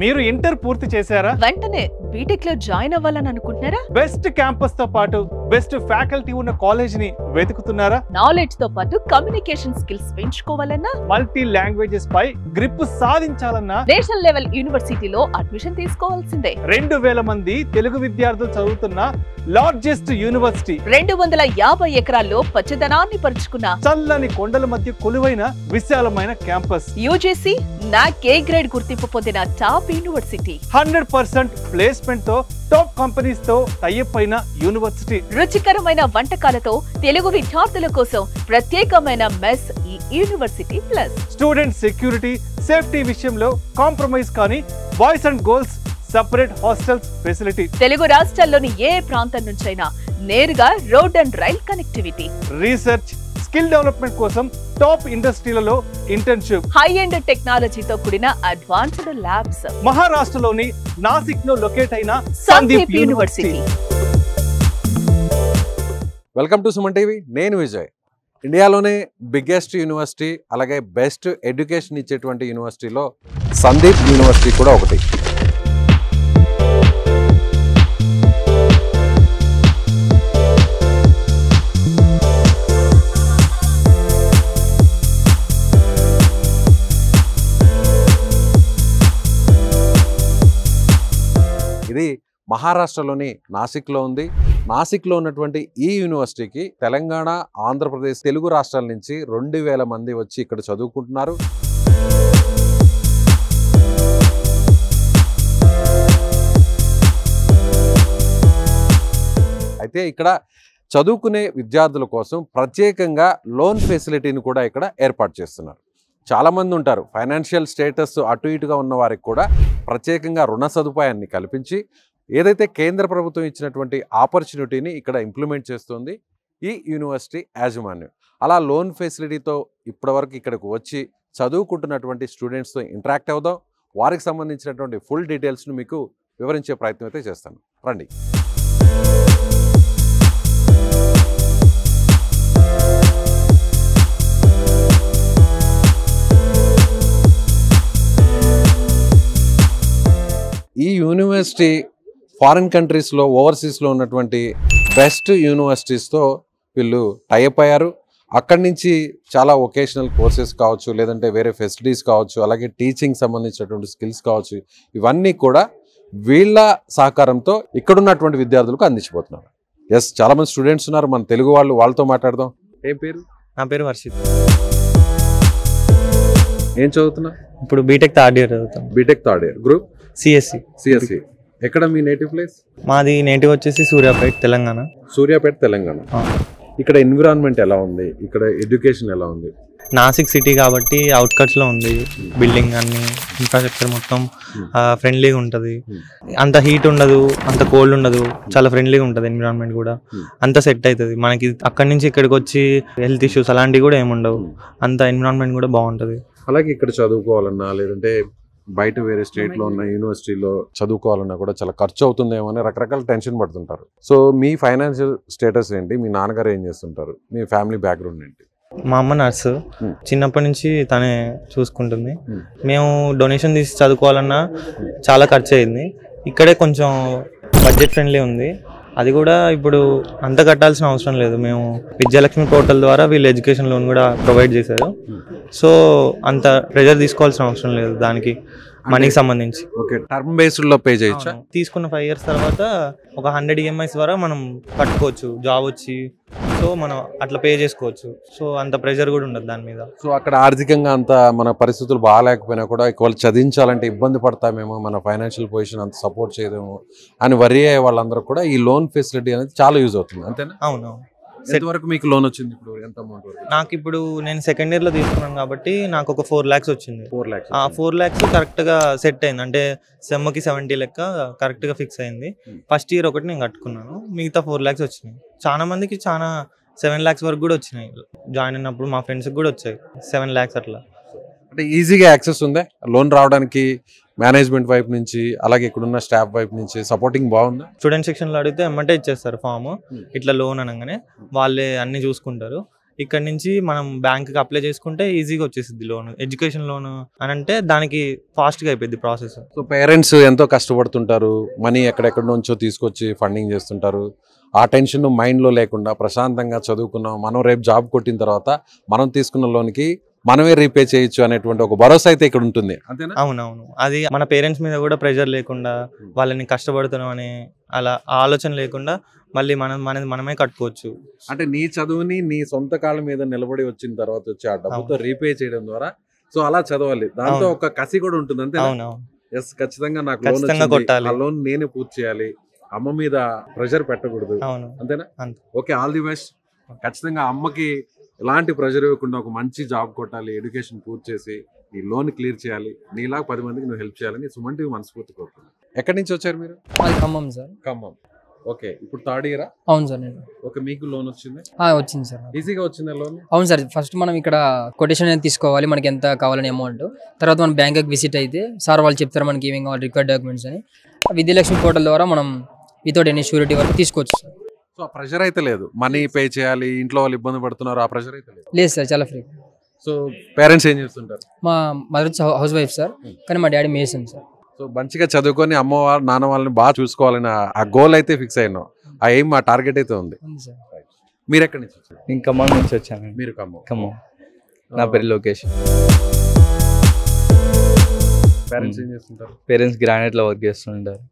మీరు ఇంటర్ పూర్తి చేశారా? వెంటనే బీటెక్ లో జాయిన్ అవ్వాలని అనుకుంటున్నారా? బెస్ట్ క్యాంపస్ తో పాటు బెస్ట్ ఫ్యాకల్టీ ఉన్న కాలేజ్ ని వెతుకుతున్నారా? నాలెడ్జ్ తో పాటు కమ్యూనికేషన్ స్కిల్స్ పెంచుకోవాలన్నా, మల్టీ లాంగ్వేజెస్ పై గ్రిప్ సాధించాలన్నా నేషనల్ లెవెల్ యూనివర్సిటీలో అడ్మిషన్ తీసుకోవాల్సిందే. 2000 మంది తెలుగు విద్యార్థులు చదువుతున్న లార్జెస్ట్ యూనివర్సిటీ, 250 ఎకరాల్లో పచ్చదనాన్ని పరుచుకున్న చల్లని కొండల మధ్య కొలువైన విశాలమైన క్యాంపస్, యూజీసీ నాక్ ఏ గ్రేడ్ గుర్తింపు పొందిన టాప్ యూనివర్సిటీ, 100% ప్లేస్మెంట్ తో టాప్ కంపెనీస్ తో టైఅప్ అయిన యూనివర్సిటీ, రుచికరమైన వంటకాలతో తెలుగు విద్యార్థుల కోసం ప్రత్యేకమైన మెస్ ఈ university plus. Student security safety విషయంలో కాంప్రమైజ్ కానీ boys and girls separate hostels facility, Telugu రాష్ట్రాల్లోని ఏ ప్రాంతం నుంచైనా నేరుగా road and rail connectivity, research skill development కోసం టాప్ ఇండస్ట్రీలలో ఇంటర్న్షిప్, హై ఎండ్ టెక్నాలజీతో కూడిన అడ్వాన్స్డ్ ల్యాబ్స్. మహారాష్ట్రలోని నాసిక్ లో లొకేట్ అయిన Sandeep university. Welcome to Suman TV. నేను విజయ్. ఇండియాలోనే బిగ్గెస్ట్ యూనివర్సిటీ, అలాగే బెస్ట్ ఎడ్యుకేషన్ ఇచ్చేటువంటి యూనివర్సిటీలో సందీప్ యూనివర్సిటీ కూడా ఒకటి. ఇది మహారాష్ట్రలోని నాసిక్లో ఉంది. నాసిక్లో ఉన్నటువంటి ఈ యూనివర్సిటీకి తెలంగాణ, ఆంధ్రప్రదేశ్, తెలుగు రాష్ట్రాల నుంచి 2000 మంది వచ్చి ఇక్కడ చదువుకుంటున్నారు. అయితే ఇక్కడ చదువుకునే విద్యార్థుల కోసం ప్రత్యేకంగా లోన్ ఫెసిలిటీని కూడా ఇక్కడ ఏర్పాటు చేస్తున్నారు. చాలామంది ఉంటారు, ఫైనాన్షియల్ స్టేటస్ అటు ఇటుగా ఉన్న వారికి కూడా ప్రత్యేకంగా రుణ సదుపాయాన్ని కల్పించి ఏదైతే కేంద్ర ప్రభుత్వం ఇచ్చినటువంటి ఆపర్చునిటీని ఇక్కడ ఇంప్లిమెంట్ చేస్తుంది ఈ యూనివర్సిటీ యాజమాన్యం. అలా లోన్ ఫెసిలిటీతో ఇప్పటివరకు ఇక్కడికి వచ్చి చదువుకుంటున్నటువంటి స్టూడెంట్స్తో ఇంటరాక్ట్ అవుదాం. వారికి సంబంధించినటువంటి ఫుల్ డీటెయిల్స్ను మీకు వివరించే ప్రయత్నం అయితే చేస్తాను. రండి. ఈ యూనివర్సిటీ ఫారిన్ కంట్రీస్లో, ఓవర్సీస్లో ఉన్నటువంటి బెస్ట్ యూనివర్సిటీస్తో వీళ్ళు టైఅప్ అయ్యారు. అక్కడి నుంచి చాలా వొకేషనల్ కోర్సెస్ కావచ్చు, లేదంటే వేరే ఫెసిలిటీస్ కావచ్చు, అలాగే టీచింగ్ సంబంధించినటువంటి స్కిల్స్ కావచ్చు, ఇవన్నీ కూడా వీళ్ళ సహకారంతో ఇక్కడున్నటువంటి విద్యార్థులకు అందించబోతున్నారు. ఎస్, చాలామంది స్టూడెంట్స్ ఉన్నారు, మన తెలుగు వాళ్ళు, వాళ్ళతో మాట్లాడదాం. ఏం పేరు? నా పేరు వర్షిత్. ఏం చదువుతున్నా? ఇప్పుడు బీటెక్ థర్డ్ ఇయర్ చదువుతాను. BTech third year. Group CSC. ఎక్కడ మీ నేటివ్ ప్లేస్? మాది నేటివ్ వచ్చేసి సూర్యాపేట, తెలంగాణ. సూర్యాపేట, తెలంగాణ. ఇక్కడ ఎన్విరాన్మెంట్ ఎలా ఉంది? ఇక్కడ ఎడ్యుకేషన్ ఎలా ఉంది? నాసిక్ సిటీ కాబట్టి అవుట్కట్స్లో ఉంది. బిల్డింగ్ అన్ని ఇన్ఫ్రాస్ట్రక్చర్ మొత్తం ఫ్రెండ్లీగా ఉంటుంది. అంత హీట్ ఉండదు, అంత కోల్డ్ ఉండదు, చాలా ఫ్రెండ్లీగా ఉంటుంది. ఎన్విరాన్మెంట్ కూడా అంత సెట్ అవుతుంది మనకి. అక్కడి నుంచి ఇక్కడికి వచ్చి హెల్త్ ఇష్యూస్ అలాంటివి కూడా ఏముండవు. అంత ఎన్విరాన్మెంట్ కూడా బాగుంటుంది. అలాగే ఇక్కడ చదువుకోవాలన్నా, లేదంటే బయట వేరే స్టేట్లో ఉన్న యూనివర్సిటీలో చదువుకోవాలన్నా కూడా చాలా ఖర్చు అవుతుందేమో అని రకరకాల టెన్షన్ పడుతుంటారు. సో మీ ఫైనాన్షియల్ స్టేటస్ ఏంటి? మీ నాన్నగారు ఏం చేస్తుంటారు? మీ ఫ్యామిలీ బ్యాక్గ్రౌండ్ ఏంటి? మా అమ్మ నర్సు, చిన్నప్పటి నుంచి తనే చూసుకుంటుంది. మేము డొనేషన్ తీసి చదువుకోవాలన్నా చాలా ఖర్చు అయింది. ఇక్కడే కొంచెం బడ్జెట్ ఫ్రెండ్లీ ఉంది. అది కూడా ఇప్పుడు అంత కట్టాల్సిన అవసరం లేదు. మేము విద్యాలక్ష్మి పోర్టల్ ద్వారా వీళ్ళు ఎడ్యుకేషన్ లోన్ కూడా ప్రొవైడ్ చేశారు. సో అంత ప్రెజర్ తీసుకోవాల్సిన అవసరం లేదు దానికి, మనీకి సంబంధించి. ఓకే, టర్మ్ బేస్డ్ లో పే చేయొచ్చా? తీసుకున్న 5 years తర్వాత ఒక 100 EMIs ద్వారా మనం కట్టుకోవచ్చు, జాబ్ వచ్చి. సో మనం అట్లా పే చేసుకోవచ్చు. సో అంత ప్రెషర్ కూడా ఉండదు దాని మీద. సో అక్కడ ఆర్థికంగా అంత మన పరిస్థితులు బాగాలేకపోయినా కూడా వాళ్ళు చదివించాలంటే ఇబ్బంది పడతామేమో, మన ఫైనాన్షియల్ పొజిషన్ అంత సపోర్ట్ చేయదేమో అని వరీ అయ్యే వాళ్ళందరూ కూడా ఈ లోన్ ఫెసిలిటీ అనేది చాలా యూజ్ అవుతుంది. అంతేనా? అవును. ఎంతవరకు మీకు లోన్ వచ్చింది? ఇప్పుడు ఎంత అమౌంట్ వరకు? నాకు ఇప్పుడు నేను సెకండ్ ఇయర్ లో తీసుకున్నాను కాబట్టి నాకు ఒక 4 lakhs వచ్చింది. 4 lakhs. 4 lakhs కరెక్ట్ గా సెట్ అయింది. అంటే సెమ్కి 70 లెక్క కరెక్ట్ గా ఫిక్స్ అయింది. ఫస్ట్ ఇయర్ ఒకటి నేను కట్టుకున్నాను, మిగతా 4 lakhs వచ్చినాయి. చాలా మందికి చాలా 7 lakhs వరకు కూడా వచ్చినాయి. జాయిన్ అయినప్పుడు మా ఫ్రెండ్స్కి కూడా వచ్చాయి 7 lakhs అట్లా. అంటే ఈజీగా యాక్సెస్ ఉందా లోన్ రావడానికి? మేనేజ్మెంట్ వైపు నుంచి, అలాగే ఇక్కడున్న స్టాఫ్ వైపు నుంచి సపోర్టింగ్ బాగుందా? స్టూడెంట్ సెక్షన్లో అడిగితే ఎమ్మటే ఇచ్చేస్తారు ఫామ్. ఇట్లా లోన్ అనగానే వాళ్ళే అన్ని చూసుకుంటారు. ఇక్కడ నుంచి మనం బ్యాంక్కి అప్లై చేసుకుంటే ఈజీగా వచ్చేసింది లోన్. ఎడ్యుకేషన్ లోన్ అని అంటే దానికి ఫాస్ట్గా అయిపోయింది ప్రాసెస్. సో పేరెంట్స్ ఎంతో కష్టపడుతుంటారు, మనీ ఎక్కడెక్కడ నుంచో తీసుకొచ్చి ఫండింగ్ చేస్తుంటారు. ఆ టెన్షన్ మైండ్లో లేకుండా ప్రశాంతంగా చదువుకున్నాం, మనం రేపు జాబ్ కొట్టిన తర్వాత మనం తీసుకున్న లోన్కి మనమే రీపే చేయొచ్చు అనేటువంటి ఒక భరోసా అయితే ఇక్కడ ఉంటుంది, అంతేనా? అవునవును, అది మన పేరెంట్స్ మీద కూడా ప్రెషర్ లేకుండా, వాళ్ళని కష్టపడుతున్నాం అనే అలా ఆలోచన లేకుండా మళ్ళీ మనమే కట్టుకోవచ్చు. అంటే నీ చదువుని నీ సొంత కాళ్ళ మీద నిలబడి వచ్చిన తర్వాత వచ్చి ఆ డబ్బుతో రీపే చేయడం ద్వారా సో అలా చదవాలి, దాంతో ఒక కసి కూడా ఉంటుంది, అంతే? అవునవును, ఎస్, ఖచ్చితంగా నాకు ఖచ్చితంగా కొట్టాలి, ఆ లోన్ నేనే పూర్తి చేయాలి, అమ్మ మీద ప్రెషర్ పెట్టకూడదు, అవును, అంతేనా? అంతే. Okay, all the best. ఖచ్చితంగా అమ్మకి ఎలాంటి ప్రెషర్ ఇవ్వకుండా ఒక మంచి జాబ్ కొట్టాలి, ఎడ్యుకేషన్ పూర్తి చేసి ఈ లోన్ క్లియర్ చేయాలి, నీలా 10 మందికి నువ్వు హెల్ప్ చేయాలని సుమన్ టీవీ మనస్ఫూర్తి కోరుతున్నాను. ఎక్కడి నుంచి వచ్చారు మీరు? ఖమ్మం సార్. ఖమ్మం. ఓకే, ఇప్పుడు థర్డ్ ఇయరా? అవును సార్. నేను ఓకే, మీకు లోన్ వచ్చింది? వచ్చింది సార్. ఈజీగా వచ్చింది లోన్? అవును సార్. ఫస్ట్ మనం ఇక్కడ కొటేషన్ అనేది తీసుకోవాలి, మనకి ఎంత కావాలని అమౌంట్. తర్వాత మనం బ్యాంక్కి విజిట్ అయితే సార్ వాళ్ళు చెప్తారు మనకి ఏమేమి కావాలి, రిక్వైర్డ్ డాక్యుమెంట్స్ అని. విద్యాలక్ష్మి పోర్టల్ ద్వారా మనం వితౌట్ ఎనీ షూరిటీ వరకు తీసుకోవచ్చు సార్. సో ఆ ప్రెషర్ అయితే లేదు, మనీ పే చేయాలి, ఇంట్లో వాళ్ళు ఇబ్బంది పడుతున్నారు, ఆ ప్రెషర్ అయితే లేదు సార్, చాలా ఫ్రీ. సో పేరెంట్స్ ఏం చేస్తుంటారు? మా మదర్ హౌస్ వైఫ్ సార్, కానీ మా డాడీ మేసన్ సార్. సో మంచిగా చదువుకొని అమ్మ వాళ్ళ నాన్న వాళ్ళని బాగా చూసుకోవాలని ఆ గోల్ అయితే ఫిక్స్ అయినాం, ఆ ఎయిమ్, ఆ టార్గెట్ అయితే ఉంది. మీరు ఎక్కడి నుంచి వచ్చారు? నేను ఖమ్మం నుంచి వచ్చాను. మీరు ఖమ్మం. ఖమ్మం. నా పేరు లోకేష్. పేరెంట్స్ ఏం చేస్తుంటారు? పేరెంట్స్ గ్రానైట్ లో వర్క్ చేస్తుంటారు.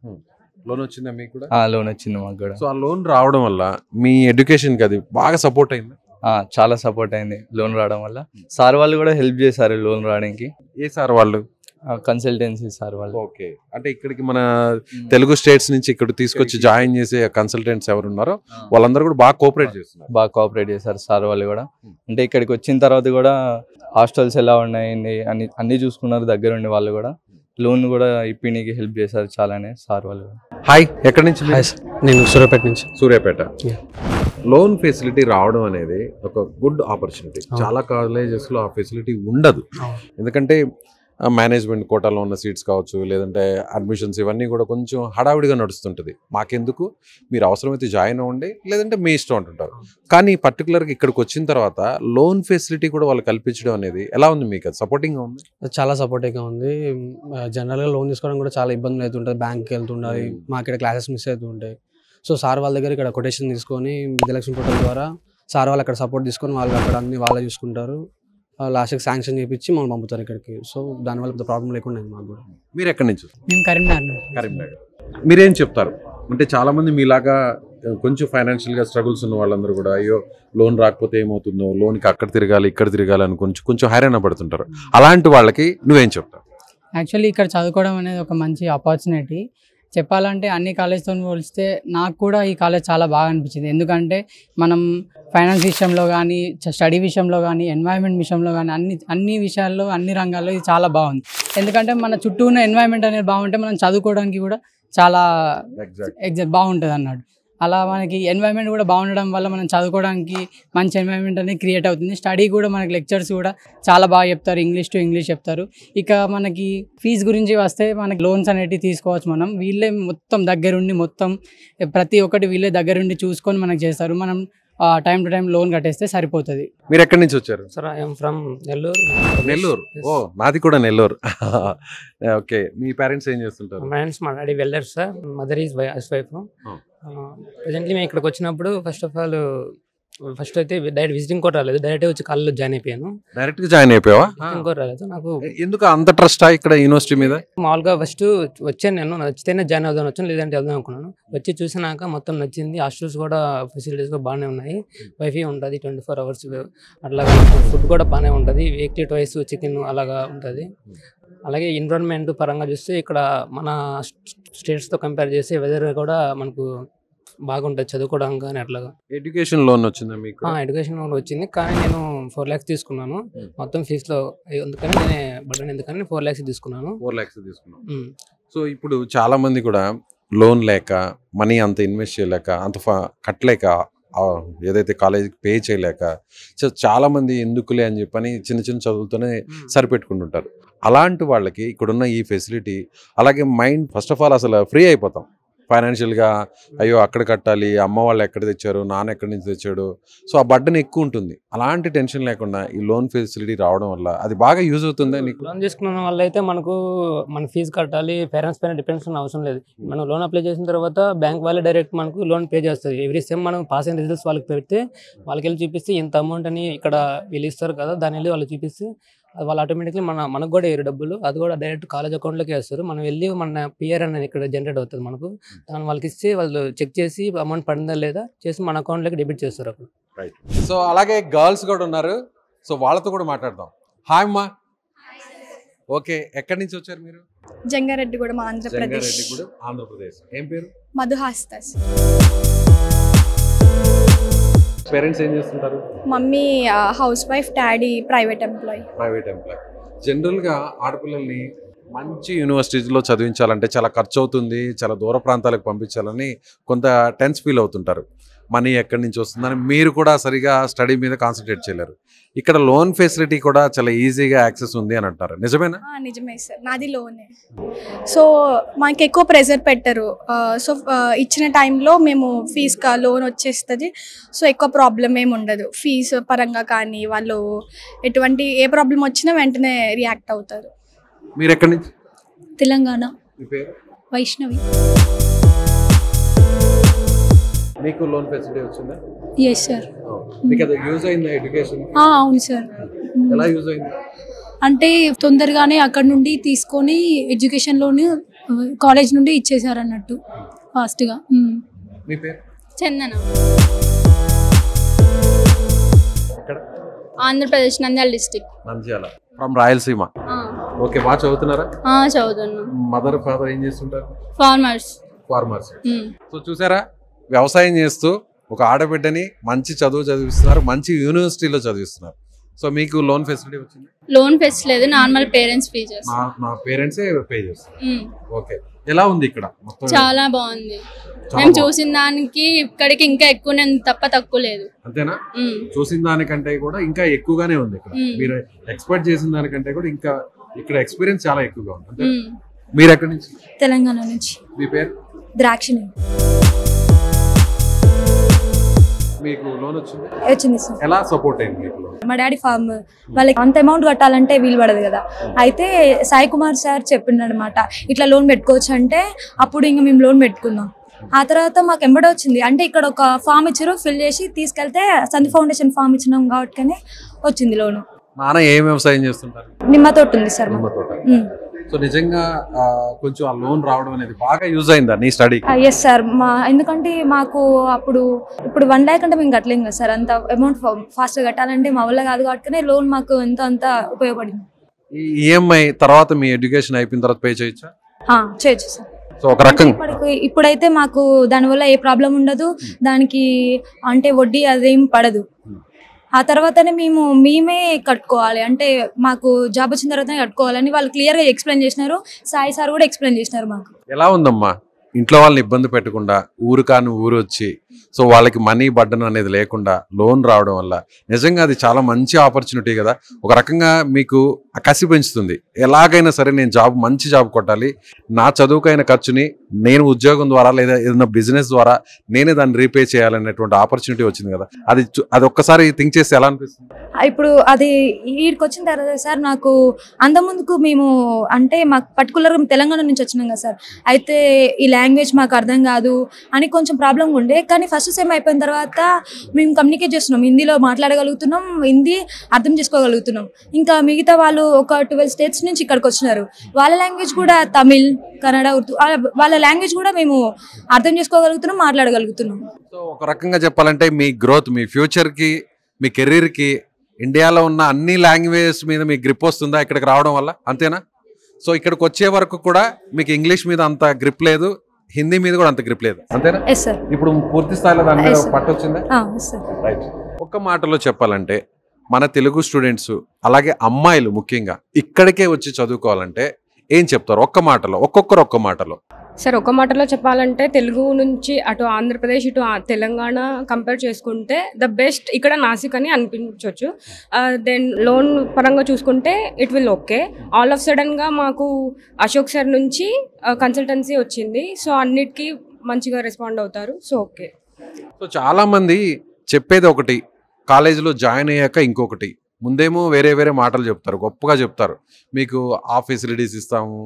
లోన్ వచ్చిందా మీకు కూడా? లోన్ వచ్చింది మాకు కూడా. సో ఆ లోన్ రావడం వల్ల మీ ఎడ్యుకేషన్ కి అది బాగా సపోర్ట్ అయింది? చాలా సపోర్ట్ అయింది లోన్ రావడం వల్ల. సార్ వాళ్ళు కూడా హెల్ప్ చేశారు లోన్ రావడానికి. ఏ సార్ వాళ్ళు? కన్సల్టెన్సీ సార్ వాళ్ళు. ఓకే, అంటే ఇక్కడికి మన తెలుగు స్టేట్స్ నుంచి ఇక్కడ తీసుకొచ్చి జాయిన్ చేసే కన్సల్టెంట్స్ ఎవరు ఉన్నారో వాళ్ళందరూ కూడా బాగా కోఆపరేట్ చేస్తున్నారు. బాగా కోఆపరేట్ చేశారు సార్ వాళ్ళు కూడా. అంటే ఇక్కడికి వచ్చిన తర్వాత కూడా హాస్టల్స్ ఎలా ఉన్నాయి అన్ని చూసుకున్నారు దగ్గరుండి. వాళ్ళు కూడా లోన్ కూడా ఇప్పినికి హెల్ప్ చేశారు చాలానే సార్ వాళ్ళు. హాయ్, ఎక్కడి నుంచి? నేను సూర్యాపేట నుంచి. సూర్యాపేట. లోన్ ఫెసిలిటీ రావడం అనేది ఒక గుడ్ ఆపర్చునిటీ. చాలా కాలేజెస్ లో ఆ ఫెసిలిటీ ఉండదు, ఎందుకంటే మేనేజ్మెంట్ కోటాలో ఉన్న సీట్స్ కావచ్చు, లేదంటే అడ్మిషన్స్, ఇవన్నీ కూడా కొంచెం హడావిడిగా నడుస్తుంటుంది. మాకెందుకు, మీరు అవసరమైతే జాయిన్ అవ్వండి, లేదంటే మీ ఇష్టం అంటుంటారు. కానీ పర్టికులర్గా ఇక్కడికి వచ్చిన తర్వాత లోన్ ఫెసిలిటీ కూడా వాళ్ళు కల్పించడం అనేది ఎలా ఉంది మీకు? అది సపోర్టింగ్గా ఉంది? చాలా సపోర్టింగ్గా ఉంది. జనరల్గా లోన్ తీసుకోవడం కూడా చాలా ఇబ్బందులు అవుతుంటుంది, బ్యాంక్కి వెళ్తుండాలి, మాకు ఇక్కడ క్లాసెస్ మిస్ అవుతుంటాయి. సో సార్ వాళ్ళ దగ్గర ఇక్కడ కొటేషన్ తీసుకొని విద్యాలక్ష్మి పోర్టల్ ద్వారా సార్ వాళ్ళు అక్కడ సపోర్ట్ తీసుకొని వాళ్ళు అక్కడ అన్ని వాళ్ళే చూసుకుంటారు. లాస్ట్కి శాంక్షన్ చేయించి మనం పంపుతారు ఇక్కడికి. సో దానివల్ల పెద్ద ప్రాబ్లం లేకుండా మాకు కూడా. మీరు ఎక్కడి నుంచి? మేము కరీంనగర్. కరీంనగర్. మీరేం చెప్తారు అంటే చాలా మంది మీలాగా కొంచెం ఫైనాన్షియల్గా స్ట్రగుల్స్ ఉన్న వాళ్ళందరూ కూడా అయ్యో లోన్ రాకపోతే ఏమవుతుందో, లోన్కి అక్కడ తిరగాలి ఇక్కడ తిరగాలి అని కొంచెం హైరాణ పడుతుంటారు. అలాంటి వాళ్ళకి నువ్వేం చెప్తావు? యాక్చువల్లీ ఇక్కడ చదువుకోవడం అనేది ఒక మంచి ఆపర్చునిటీ. చెప్పాలంటే అన్ని కాలేజ్తో పోలిస్తే నాకు కూడా ఈ కాలేజ్ చాలా బాగా అనిపించింది. ఎందుకంటే మనం ఫైనాన్స్ విషయంలో కానీ, స్టడీ విషయంలో కానీ, ఎన్వైరన్మెంట్ విషయంలో కానీ అన్ని విషయాల్లో, అన్ని రంగాల్లో ఇది చాలా బాగుంది. ఎందుకంటే మన చుట్టూ ఉన్న ఎన్వైరన్మెంట్ అనేది బాగుంటే మనం చదువుకోవడానికి కూడా చాలా బాగుంటుంది అన్నట్టు. అలా మనకి ఎన్వైరన్మెంట్ కూడా బాగుండడం వల్ల మనం చదువుకోవడానికి మంచి ఎన్వైరన్మెంట్ అనేది క్రియేట్ అవుతుంది. స్టడీ కూడా మనకి లెక్చర్స్ కూడా చాలా బాగా చెప్తారు, ఇంగ్లీష్ టు ఇంగ్లీష్ చెప్తారు. ఇక మనకి ఫీజు గురించి వస్తే మనకి లోన్స్ అనేవి తీసుకోవచ్చు. మనం వీళ్ళే మొత్తం దగ్గరుండి మొత్తం ప్రతి ఒక్కటి వీళ్ళే దగ్గరుండి చూసుకొని మనకు చేస్తారు. మనం టైం టు టైం లోన్ కట్టేస్తే సరిపోతుంది. మీరు ఎక్కడి నుంచి వచ్చారు? Sir I'm from Nellore. Nellore. Oh, నాది కూడా నెల్లూరు. ఓకే, మీ పేరెంట్స్ ఏం చేస్తుంటారు? పేరెంట్స్ మా daddy welder sir, mother is house wife. Presently మేము ఇక్కడికి వచ్చినప్పుడు ఫస్ట్ అయితే డైరెక్ట్ విజిటింగ్ కూడా రాలేదు, డైరెక్ట్ వచ్చి కాలేజ్లో జాయిన్ అయిపోయాను. డైరెక్ట్ గా జాయిన్ అయిపోయావా? విజిటింగ్ కూడా రాలేదు నాకు. ఎందుకు అంత ట్రస్టా ఇక్కడ యూనివర్సిటీ మీద? మామూలుగా ఫస్ట్ వచ్చాను, నేను నచ్చితేనే జాయిన్ అవుదాం వచ్చాను, లేదంటే వెళ్దాం అనుకున్నాను. వచ్చి చూసినాక మొత్తం నచ్చింది. హాస్టల్స్ కూడా ఫెసిలిటీస్ కూడా బాగానే ఉన్నాయి, వైఫై ఉంటుంది 24 hours, అట్లాగా ఫుడ్ కూడా బాగానే ఉంటుంది, వీక్లీ ట్వైస్ చికెన్ అలాగా ఉంటుంది. అలాగే ఎన్విరాన్మెంట్ పరంగా చూస్తే ఇక్కడ మన స్టేట్స్తో కంపేర్ చేస్తే వెదర్ కూడా మనకు బాగుంటుంది చదువుకోవడానికి కానీ అట్లాగా. ఎడ్యుకేషన్ లోన్ వచ్చిందా మీకు? ఎడ్యుకేషన్ లోన్ వచ్చింది, కానీ నేను 4 lakhs తీసుకున్నాను మొత్తం ఫీజులో. అందుకని నేనే బడ్డని ఎందుకని 4 lakhs తీసుకున్నాను. 4 lakhs తీసుకున్నాను. సో ఇప్పుడు చాలా మంది కూడా లోన్ లేక, మనీ అంత ఇన్వెస్ట్ చేయలేక, అంత కట్టలేక, ఏదైతే కాలేజీకి పే చేయలేక చాలా మంది ఎందుకులే అని చెప్పని చిన్న చిన్న చదువులతోనే సరిపెట్టుకుంటుంటారు. అలాంటి వాళ్ళకి ఇక్కడున్న ఈ ఫెసిలిటీ, అలాగే మైండ్ ఫస్ట్ ఆఫ్ ఆల్ అసలు ఫ్రీ అయిపోతాం. ఫైనాన్షియల్గా అయ్యో అక్కడ కట్టాలి, అమ్మ వాళ్ళు ఎక్కడ తెచ్చారు, నాన్న ఎక్కడి నుంచి తెచ్చాడు, సో ఆ బర్డెన్ ఎక్కువ ఉంటుంది. అలాంటి టెన్షన్ లేకుండా ఈ లోన్ ఫెసిలిటీ రావడం వల్ల అది బాగా యూజ్ అవుతుంది. నీకు లోన్ తీసుకున్న వల్ల అయితే మనకు మన ఫీజు కట్టాలి, పేరెంట్స్ పైన డిపెండ్స్ అవసరం లేదు. మనం లోన్ అప్లై చేసిన తర్వాత బ్యాంక్ వాళ్ళే డైరెక్ట్ మనకు లోన్ పే చేస్తారు. ఎవ్రీ సెమ్ మనం పాస్ అయిన రిజల్ట్స్ వాళ్ళకి పెడితే వాళ్ళకి వెళ్ళి చూపిస్తే ఇంత అమౌంట్ అని ఇక్కడ వీళ్ళు ఇస్తారు కదా, దాన్ని వెళ్ళి వాళ్ళు చూపిస్తే అది వాళ్ళు ఆటోమేటిక్లీ మనకు కూడా వేరు డబ్బులు, అది కూడా డైరెక్ట్ కాలేజ్ అకౌంట్లోకి వేస్తారు. మనం వెళ్ళి మన పిఆర్ అనేది ఇక్కడ జనరేట్ అవుతుంది మనకు, దాన్ని వాళ్ళకి ఇస్తే వాళ్ళు చెక్ చేసి అమౌంట్ పడిందా లేదా చేసి మన అకౌంట్లోకి డెబిట్ చేస్తారు అప్పుడు. రైట్. సో అలాగే గర్ల్స్ కూడా ఉన్నారు, సో వాళ్ళతో కూడా మాట్లాడదాం. హాయ్ అమ్మా. ఓకే, ఎక్కడి నుంచి వచ్చారు మీరు? జంగారెడ్డిగూడెం, ఆంధ్రప్రదేశ్. జంగారెడ్డిగూడెం, ఆంధ్రప్రదేశ్. ఏం పేరు? మధుహాస్తస్. పేరెంట్స్ ఏం చేస్తుంటారు? Mummy house wife, daddy private employee. జనరల్గా ఆడపిల్లల్ని మంచి యూనివర్సిటీలో చదివించాలంటే చాలా ఖర్చు అవుతుంది, చాలా దూర ప్రాంతాలకు పంపించాలని కొంత టెన్స్ ఫీల్ అవుతుంటారు. మనీ ఎక్కడి నుంచి వస్తుందని మీరు కూడా సరిగా స్టడీ మీద కాన్సన్ట్రేట్ చేయలేరు. ఇక్కడ లోన్ ఫెసిలిటీ కూడా చాలా ఈజీగా యాక్సెస్ ఉంది అని అంటారు, నిజమేనా? నిజమే సార్, నాది లోనే. సో మాకు ఎక్కువ ప్రెజర్ పెట్టరు. సో ఇచ్చిన టైంలో మేము ఫీజ్ లోన్ వచ్చేస్తుంది. సో ఎక్కువ ప్రాబ్లం ఏమి ఉండదు ఫీజు పరంగా, కానీ వాళ్ళు ఎటువంటి ఏ ప్రాబ్లం వచ్చినా వెంటనే రియాక్ట్ అవుతారు. మీరు ఎక్కడి నుంచి? తెలంగాణ. వైష్ణవి. మీకు లోన్ ఫెసిలిటీ వచ్చిందా? Yes sir. మీకు అది యూజ్ అయిందా ఎడ్యుకేషన్? అవును సార్. ఎలా యూజ్ అయింది అంటే తొందరగానే అక్కడ నుండి తీసుకొని ఎడ్యుకేషన్ లోన్ కాలేజ్ నుండి ఇచ్చేసారు అన్నట్టు ఫాస్ట్గా. మీ పేరు? Chandana. Andhra Pradesh, Nandyal district. Nandyal from Rayalaseema. Okay, బాగా చదువుతున్నారా? చదువుతున్నా. మదర్ ఫాదర్ ఏం చేస్తుంటారు? ఫార్మర్స్. సో చూసారా, వ్యవసాయం చేస్తూ ఒక ఆడబిడ్డని మంచి చదువు చదివిస్తున్నారు, మంచి యూనివర్సిటీలో చదివిస్తున్నారు. సో మీకు లోన్ ఫెసిలిటీ వచ్చింది? లోన్ ఫెసిలిటీ లేదు, నార్మల్ పేరెంట్స్ పే చేస్తారు. నా పేరెంట్సే పే చేస్తారు. ఓకే, ఎలా ఉంది ఇక్కడ మొత్తం? చాలా బాగుంది. మేము చూసిన దానికి ఇక్కడికి ఇంకా ఎక్కువనే తప్ప తక్కువ లేదు. అంతేనా? చూసిన దానికంటే కూడా ఇంకా ఎక్కువగానే ఉంది ఇక్కడ. మీరు ఎక్స్పెక్ట్ చేసిన దానికంటే కూడా ఇంకా ఇక్కడ ఎక్స్పీరియన్స్ చాలా ఎక్కువగా ఉంది. మీరు ఎక్కడి నుంచి? తెలంగాణ నుంచి. మీ పేరు? ద్రాక్షిణి. మీకు లోన్ వచ్చింది? వచ్చింది సార్. ఎలా సపోర్ట్ అయింది మీకు? మా డాడీ ఫార్మర్, వాళ్ళకి అంత అమౌంట్ కట్టాలంటే వీలు పడదు కదా. అయితే సాయి కుమార్ సార్ చెప్పిండు అనమాట, ఇట్లా లోన్ పెట్టుకోవచ్చు అంటే అప్పుడు ఇంకా మేము లోన్ పెట్టుకున్నాం. ఆ తర్వాత మాకు ఎంబడే వచ్చింది. అంటే ఇక్కడ ఒక ఫామ్ ఇచ్చారు, ఫిల్ చేసి తీసుకెళ్తే సంధి ఫౌండేషన్ ఫామ్ ఇచ్చినాం కాబట్టి వచ్చింది లోను. నాన్న ఏం వ్యవసాయం చేస్తుంటారు? నిమ్మ తోట ఉంది సార్. సో నిజంగా కొంచెం ఆ లోన్ రావడం అనేది బాగా యూజ్ అయిందా నీ స్టడీ? Yes sir. ఎందుకంటే మాకు ఇప్పుడు 1 lakh అంటే మేము కట్టలేం కదా సార్. అంత అమౌంట్ ఫాస్ట్గా కట్టాలంటే మా వల్ల కాదు కాబట్టి లోన్ మాకు అంత ఉపయోగపడింది. ఈ ఈఎంఐ తర్వాత మీ ఎడ్యుకేషన్ అయిపోయిన తర్వాత పే చేయొచ్చా? చేయొచ్చు సార్. సో ఒక రకంగా ఇప్పుడైతే మాకు దానివల్ల ఏ ప్రాబ్లం ఉండదు, దానికి అంటే వడ్డీ అదేం పడదు. ఆ తర్వాతనే మేమే కట్టుకోవాలి, అంటే మాకు జాబ్ వచ్చిన తర్వాతనే కట్టుకోవాలని వాళ్ళు క్లియర్గా ఎక్స్ప్లెయిన్ చేసినారు. సాయి సార్ కూడా ఎక్స్ప్లెయిన్ చేసినారు మాకు. ఎలా ఉందమ్మా, ఇంట్లో వాళ్ళని ఇబ్బంది పెట్టకుండా ఊరు కాని ఊరు వచ్చి సో వాళ్ళకి మనీ బర్డన్ అనేది లేకుండా లోన్ రావడం వల్ల నిజంగా అది చాలా మంచి ఆపర్చునిటీ కదా. ఒక రకంగా మీకు కసి పెంచుతుంది, ఎలాగైనా సరే నేను మంచి జాబ్ కొట్టాలి, నా చదువుకైన ఖర్చుని నేను ఉద్యోగం ద్వారా లేదా ఏదైనా బిజినెస్ ద్వారా నేనే దాన్ని రీపే చేయాలనేటువంటి ఆపర్చునిటీ వచ్చింది కదా. అది ఒక్కసారి థింక్ చేస్తే ఎలా అనిపిస్తుంది? ఇప్పుడు అది వీడికి వచ్చిన తర్వాత సార్ నాకు అంతకుముందుకు మేము అంటే మాకు పర్టికులర్గా తెలంగాణ నుంచి వచ్చినాం కదా సార్. అయితే ఈ లాంగ్వేజ్ మాకు అర్థం కాదు అని కొంచెం ప్రాబ్లం ఉండే, కానీ ఫస్ట్ సెమ్ అయిపోయిన తర్వాత మేము కమ్యూనికేట్ చేస్తున్నాం, హిందీలో మాట్లాడగలుగుతున్నాం, హిందీ అర్థం చేసుకోగలుగుతున్నాం. ఇంకా మిగతా వాళ్ళు ఒక 12 states నుంచి ఇక్కడికి వచ్చినారు, వాళ్ళ లాంగ్వేజ్ కూడా తమిళ్, కన్నడ, ఉర్దూ, వాళ్ళ లాంగ్వేజ్ కూడా మేము అర్థం చేసుకోగలుగుతున్నాం, మాట్లాడగలుగుతున్నాం. సో ఒక రకంగా చెప్పాలంటే మీ గ్రోత్, మీ ఫ్యూచర్కి, మీ కెరీర్కి ఇండియాలో ఉన్న అన్ని లాంగ్వేజెస్ మీద మీకు గ్రిప్ వస్తుందా ఇక్కడికి రావడం వల్ల? అంతేనా? సో ఇక్కడికి వచ్చే వరకు కూడా మీకు ఇంగ్లీష్ మీద అంత గ్రిప్ లేదు, హిందీ మీద కూడా అంత గ్రిప్ లేదు, అంతేనా? ఇప్పుడు పూర్తి స్థాయిలో దాని మీద పట్టొచ్చిందా? రైట్. ఒక్క మాటలో చెప్పాలంటే మన తెలుగు స్టూడెంట్స్ అలాగే అమ్మాయిలు ముఖ్యంగా ఇక్కడికే వచ్చి చదువుకోవాలంటే ఏం చెప్తారు ఒక్క మాటలో? ఒక్కొక్కరు ఒక్క మాటలో. సార్ ఒక మాటలో చెప్పాలంటే తెలుగు నుంచి అటు ఆంధ్రప్రదేశ్ ఇటు తెలంగాణ కంపేర్ చేసుకుంటే ద బెస్ట్ ఇక్కడ నాసిక్ అని అనిపించవచ్చు. దెన్ లోన్ పరంగా చూసుకుంటే it will okay. All of సడన్గా మాకు అశోక్ సార్ నుంచి కన్సల్టెన్సీ వచ్చింది. సో అన్నిటికీ మంచిగా రెస్పాండ్ అవుతారు. So okay. సో చాలామంది చెప్పేది ఒకటి, కాలేజీలో జాయిన్ అయ్యాక ఇంకొకటి. ముందేమో వేరే వేరే మాటలు చెప్తారు, గొప్పగా చెప్తారు, మీకు ఆ ఫెసిలిటీస్ ఇస్తాము,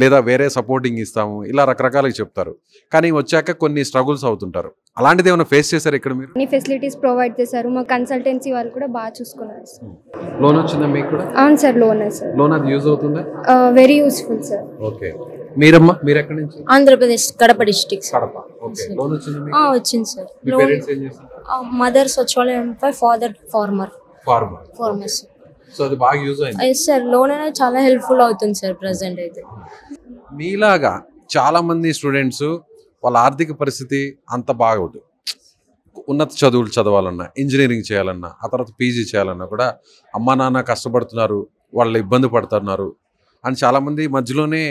లేదా వేరే సపోర్టింగ్ ఇస్తాము, ఇలా రకరకాలుగా చెప్తారు. కానీ వచ్చాక కొన్ని స్ట్రగుల్స్ అవుతుంటారు. అలాంటిది ఏమైనా ఫేస్ చేశారు ఇక్కడ మీరు? అన్ని ఫెసిలిటీస్ ప్రొవైడ్ చేశారు. మా కన్సల్టెన్సీ వాళ్ళు కూడా బాగా చూసుకున్నారు సార్. లోన్ వచ్చిందా మీకు కూడా? అవును సార్, లోన్ సార్. లోన్ అది యూజ్ అవుతుందా? Very useful sir. ఓకే. మీరమ్మా, మీరు ఎక్కడి నుంచి? Andhra Pradesh, Kadapa district. Kadapa. Okay. Loan వచ్చిందా మీకు? వచ్చింది సార్. మీ పేరెంట్స్ ఏం చేస్తారు? మదర్ సచివాలయం ఎంప్లాయ్, ఫాదర్ ఫార్మర్. సో అది బాగా యూజ్ అయింది. ఎస్ సార్, లోన్ అనేది చాలా హెల్ప్ఫుల్ అవుతుంది సార్ ప్రెసెంట్ అయితే. మీలాగా చాలా మంది స్టూడెంట్స్ వాళ్ళ ఆర్థిక పరిస్థితి అంత బాగోదు. ఉన్నత చదువులు చదవాలన్నా, ఇంజనీరింగ్ చేయాలన్నా, ఆ తర్వాత పీజీ చేయాలన్నా కూడా అమ్మా నాన్న కష్టపడుతున్నారు, వాళ్ళు ఇబ్బంది పడుతున్నారు అని చాలామంది మధ్యలోనే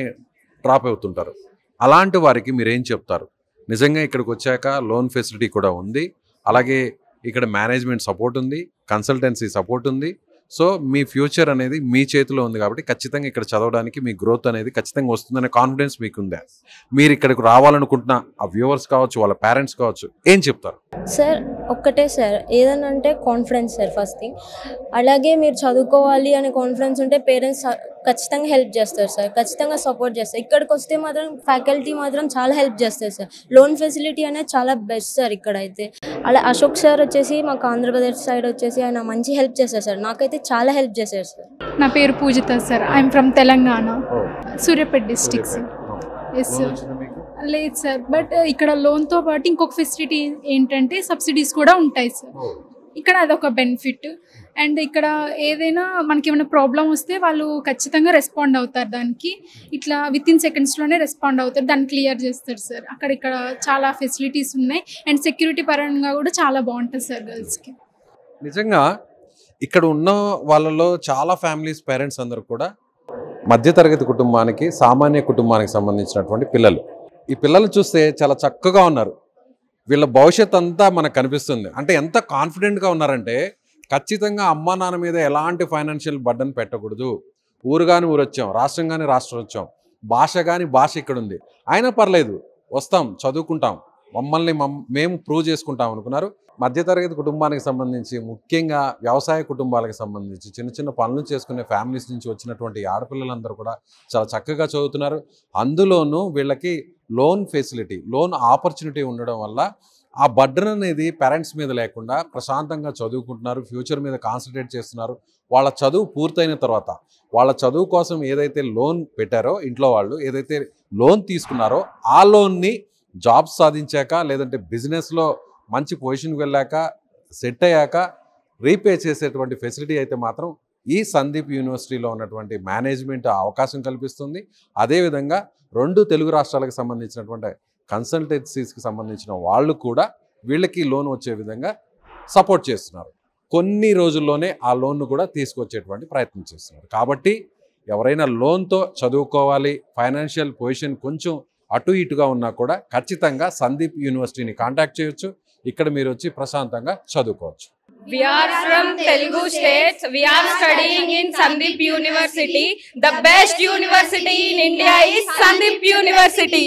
డ్రాప్ అవుతుంటారు. అలాంటి వారికి మీరేం చెప్తారు? నిజంగా ఇక్కడికి వచ్చాక లోన్ ఫెసిలిటీ కూడా ఉంది, అలాగే ఇక్కడ మేనేజ్మెంట్ సపోర్ట్ ఉంది, కన్సల్టెన్సీ సపోర్ట్ ఉంది. సో మీ ఫ్యూచర్ అనేది మీ చేతిలో ఉంది కాబట్టి ఖచ్చితంగా ఇక్కడ చదవడానికి మీ గ్రోత్ అనేది ఖచ్చితంగా వస్తుందనే కాన్ఫిడెన్స్ మీకుందా? మీరు ఇక్కడికి రావాలనుకుంటున్న ఆ వ్యూవర్స్ కావచ్చు, వాళ్ళ పేరెంట్స్ కావచ్చు, ఏం చెప్తారు? సార్ ఒక్కటే సార్, ఏదన్నా అంటే కాన్ఫిడెన్స్ సార్ ఫస్ట్ థింగ్. అలాగే మీరు చదువుకోవాలి అనే కాన్ఫిడెన్స్ ఉంటే పేరెంట్స్ ఖచ్చితంగా హెల్ప్ చేస్తారు సార్, ఖచ్చితంగా సపోర్ట్ చేస్తారు. ఇక్కడికి వస్తే మాత్రం ఫ్యాకల్టీ మాత్రం చాలా హెల్ప్ చేస్తారు సార్. లోన్ ఫెసిలిటీ అనేది చాలా బెస్ట్ సార్ ఇక్కడ అయితే. అలా అశోక్ సార్ వచ్చేసి మాకు ఆంధ్రప్రదేశ్ సైడ్ వచ్చేసి ఆయన మంచి హెల్ప్ చేస్తారు సార్, నాకైతే చాలా హెల్ప్ చేశారు సార్. నా పేరు Poojitha sir, I'm from Telangana, Suryapet district sir. Yes sir. లేదు సార్, బట్ ఇక్కడ లోన్తో పాటు ఇంకొక ఫెసిలిటీ ఏంటంటే సబ్సిడీస్ కూడా ఉంటాయి సార్. ఇక్కడ అదొక బెనిఫిట్. అండ్ ఇక్కడ ఏదైనా మనకి ఏమైనా ప్రాబ్లం వస్తే వాళ్ళు ఖచ్చితంగా రెస్పాండ్ అవుతారు దానికి. ఇట్లా విత్ ఇన్ సెకండ్స్లోనే రెస్పాండ్ అవుతారు, దాన్ని క్లియర్ చేస్తారు సార్. ఇక్కడ చాలా ఫెసిలిటీస్ ఉన్నాయి అండ్ సెక్యూరిటీ పరంగా కూడా చాలా బాగుంటుంది సార్ గర్ల్స్కి. నిజంగా ఇక్కడ ఉన్న వాళ్ళలో చాలా ఫ్యామిలీస్, పేరెంట్స్ అందరూ కూడా మధ్యతరగతి కుటుంబానికి, సామాన్య కుటుంబానికి సంబంధించినటువంటి పిల్లలు. ఈ పిల్లలు చూస్తే చాలా చక్కగా ఉన్నారు. వీళ్ళ భవిష్యత్ అంతా మనకు కనిపిస్తుంది. అంటే ఎంత కాన్ఫిడెంట్గా ఉన్నారంటే ఖచ్చితంగా అమ్మా నాన్న మీద ఎలాంటి ఫైనాన్షియల్ బర్డన్ పెట్టకూడదు. ఊరు కానీ ఊరు వచ్చాం, రాష్ట్రం కానీ రాష్ట్రం వచ్చాం, భాష కానీ భాష ఇక్కడ ఉంది, అయినా పర్లేదు వస్తాం, చదువుకుంటాం, మమ్మల్ని మేము ప్రూవ్ చేసుకుంటాం అనుకున్నారు. మధ్యతరగతి కుటుంబానికి సంబంధించి, ముఖ్యంగా వ్యవసాయ కుటుంబాలకు సంబంధించి చిన్న చిన్న పనులు చేసుకునే ఫ్యామిలీస్ నుంచి వచ్చినటువంటి ఆడపిల్లలందరూ కూడా చాలా చక్కగా చదువుతున్నారు. అందులోనూ వీళ్ళకి లోన్ ఫెసిలిటీ, లోన్ ఆపర్చునిటీ ఉండడం వల్ల ఆ బర్డన్ అనేది పేరెంట్స్ మీద లేకుండా ప్రశాంతంగా చదువుకుంటున్నారు, ఫ్యూచర్ మీద కాన్సన్ట్రేట్ చేస్తున్నారు. వాళ్ళ చదువు పూర్తయిన తర్వాత వాళ్ళ చదువు కోసం ఏదైతే లోన్ పెట్టారో, ఇంట్లో వాళ్ళు ఏదైతే లోన్ తీసుకున్నారో ఆ లోన్ని జాబ్స్ సాధించాక, లేదంటే బిజినెస్లో మంచి పొజిషన్కి వెళ్ళాక, సెట్ అయ్యాక రీపే చేసేటువంటి ఫెసిలిటీ అయితే మాత్రం ఈ సందీప్ యూనివర్సిటీలో ఉన్నటువంటి మేనేజ్మెంట్ అవకాశం కల్పిస్తుంది. అదేవిధంగా 2 తెలుగు రాష్ట్రాలకు సంబంధించినటువంటి కన్సల్టెన్సీస్కి సంబంధించిన వాళ్ళు కూడా వీళ్ళకి లోన్ వచ్చే విధంగా సపోర్ట్ చేస్తున్నారు. కొన్ని రోజుల్లోనే ఆ లోన్ను కూడా తీసుకొచ్చేటువంటి ప్రయత్నం చేస్తున్నారు. కాబట్టి ఎవరైనా లోన్తో చదువుకోవాలి, ఫైనాన్షియల్ పొజిషన్ కొంచెం అటు ఇటుగా ఉన్నా కూడా ఖచ్చితంగా సందీప్ యూనివర్సిటీని కాంటాక్ట్ చేయొచ్చు. ఇక్కడ మీరు వచ్చి ప్రశాంతంగా చదువుకోవచ్చు. We are from Telugu states. We are studying in Sandeep University. The best university in India is Sandeep University.